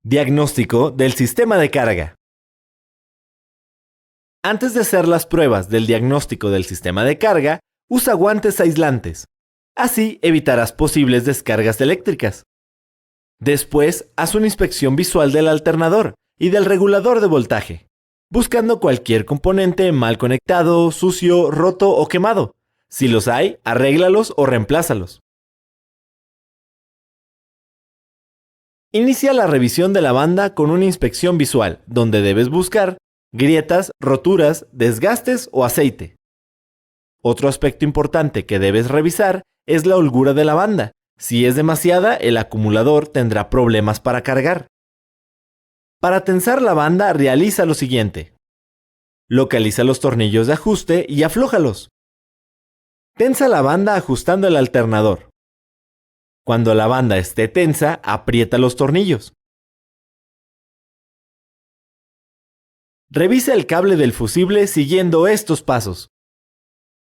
Diagnóstico del sistema de carga. Antes de hacer las pruebas del diagnóstico del sistema de carga, usa guantes aislantes. Así evitarás posibles descargas eléctricas. Después, haz una inspección visual del alternador y del regulador de voltaje, buscando cualquier componente mal conectado, sucio, roto o quemado. Si los hay, arréglalos o reemplázalos. Inicia la revisión de la banda con una inspección visual, donde debes buscar grietas, roturas, desgastes o aceite. Otro aspecto importante que debes revisar es la holgura de la banda. Si es demasiada, el acumulador tendrá problemas para cargar. Para tensar la banda, realiza lo siguiente. Localiza los tornillos de ajuste y aflójalos. Tensa la banda ajustando el alternador. Cuando la banda esté tensa, aprieta los tornillos. Revisa el cable del fusible siguiendo estos pasos.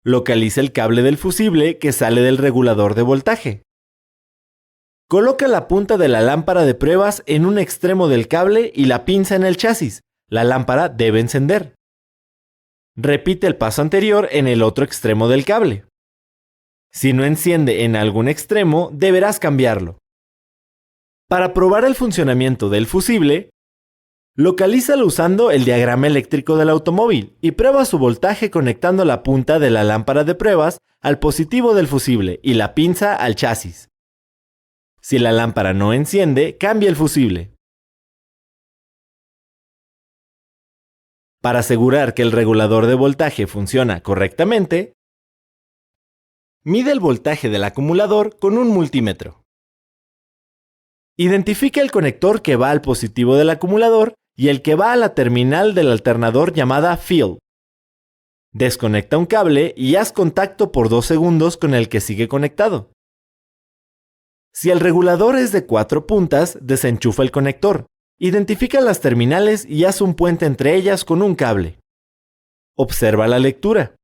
Localiza el cable del fusible que sale del regulador de voltaje. Coloca la punta de la lámpara de pruebas en un extremo del cable y la pinza en el chasis. La lámpara debe encender. Repite el paso anterior en el otro extremo del cable. Si no enciende en algún extremo, deberás cambiarlo. Para probar el funcionamiento del fusible, localízalo usando el diagrama eléctrico del automóvil y prueba su voltaje conectando la punta de la lámpara de pruebas al positivo del fusible y la pinza al chasis. Si la lámpara no enciende, cambia el fusible. Para asegurar que el regulador de voltaje funciona correctamente, mide el voltaje del acumulador con un multímetro. Identifica el conector que va al positivo del acumulador y el que va a la terminal del alternador llamada field. Desconecta un cable y haz contacto por 2 segundos con el que sigue conectado. Si el regulador es de 4 puntas, desenchufa el conector. Identifica las terminales y haz un puente entre ellas con un cable. Observa la lectura.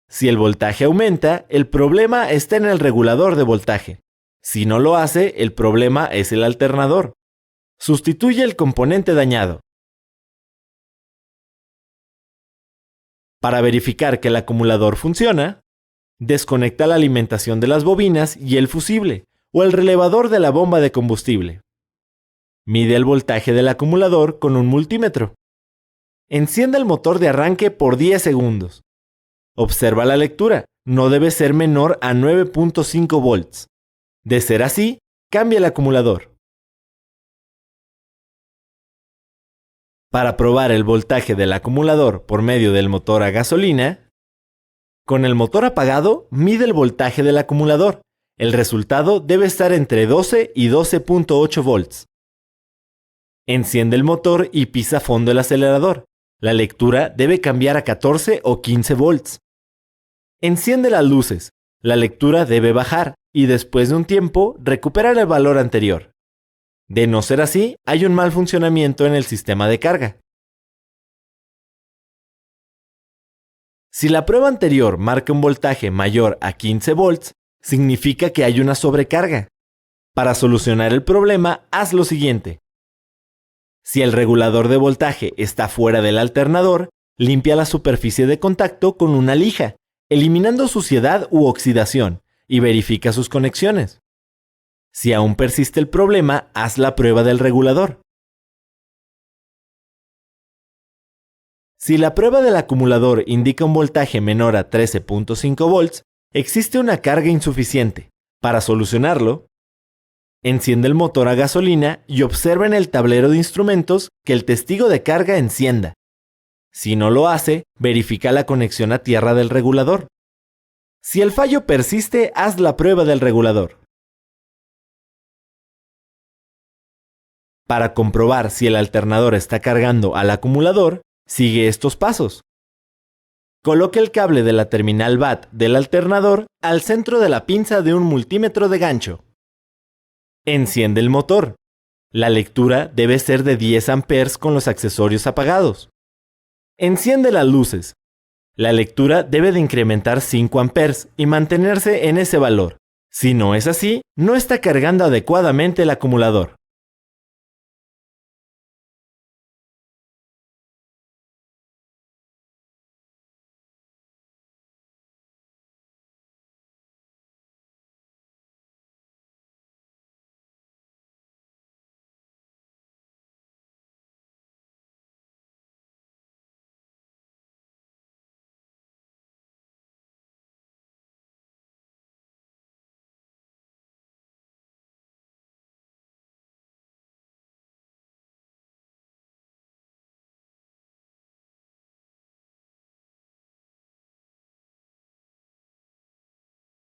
Si el voltaje aumenta, el problema está en el regulador de voltaje. Si no lo hace, el problema es el alternador. Sustituye el componente dañado. Para verificar que el acumulador funciona, desconecta la alimentación de las bobinas y el fusible o el relevador de la bomba de combustible. Mide el voltaje del acumulador con un multímetro. Enciende el motor de arranque por 10 segundos. Observa la lectura, no debe ser menor a 9.5 volts. De ser así, cambia el acumulador. Para probar el voltaje del acumulador por medio del motor a gasolina, con el motor apagado, mide el voltaje del acumulador. El resultado debe estar entre 12 y 12.8 volts. Enciende el motor y pisa a fondo el acelerador. La lectura debe cambiar a 14 o 15 volts. Enciende las luces. La lectura debe bajar y después de un tiempo recuperar el valor anterior. De no ser así, hay un mal funcionamiento en el sistema de carga. Si la prueba anterior marca un voltaje mayor a 15 volts, significa que hay una sobrecarga. Para solucionar el problema, haz lo siguiente. Si el regulador de voltaje está fuera del alternador, limpia la superficie de contacto con una lija, eliminando suciedad u oxidación, y verifica sus conexiones. Si aún persiste el problema, haz la prueba del regulador. Si la prueba del acumulador indica un voltaje menor a 13.5 volts, existe una carga insuficiente. Para solucionarlo, enciende el motor a gasolina y observa en el tablero de instrumentos que el testigo de carga encienda. Si no lo hace, verifica la conexión a tierra del regulador. Si el fallo persiste, haz la prueba del regulador. Para comprobar si el alternador está cargando al acumulador, sigue estos pasos. Coloque el cable de la terminal BAT del alternador al centro de la pinza de un multímetro de gancho. Enciende el motor. La lectura debe ser de 10 amperes con los accesorios apagados. Enciende las luces. La lectura debe de incrementar 5 amperes y mantenerse en ese valor. Si no es así, no está cargando adecuadamente el acumulador.